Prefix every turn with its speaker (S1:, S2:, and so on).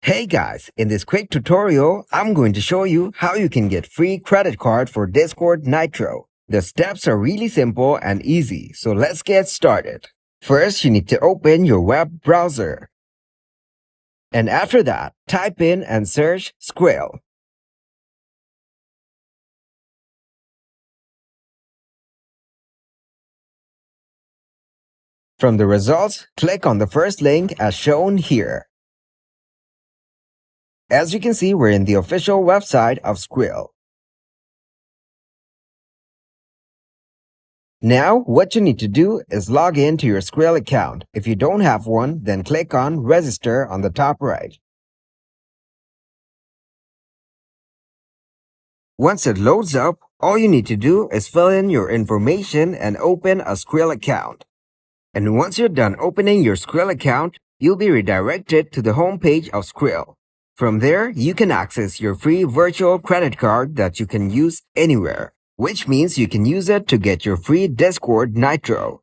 S1: Hey guys, in this quick tutorial, I'm going to show you how you can get free credit card for Discord Nitro. The steps are really simple and easy, so let's get started. First, you need to open your web browser. And after that, type in and search Skrill. From the results, click on the first link as shown here. As you can see, we're in the official website of Skrill. Now, what you need to do is log in to your Skrill account. If you don't have one, then click on Register on the top right. Once it loads up, all you need to do is fill in your information and open a Skrill account. And once you're done opening your Skrill account, you'll be redirected to the homepage of Skrill. From there, you can access your free virtual credit card that you can use anywhere, which means you can use it to get your free Discord Nitro.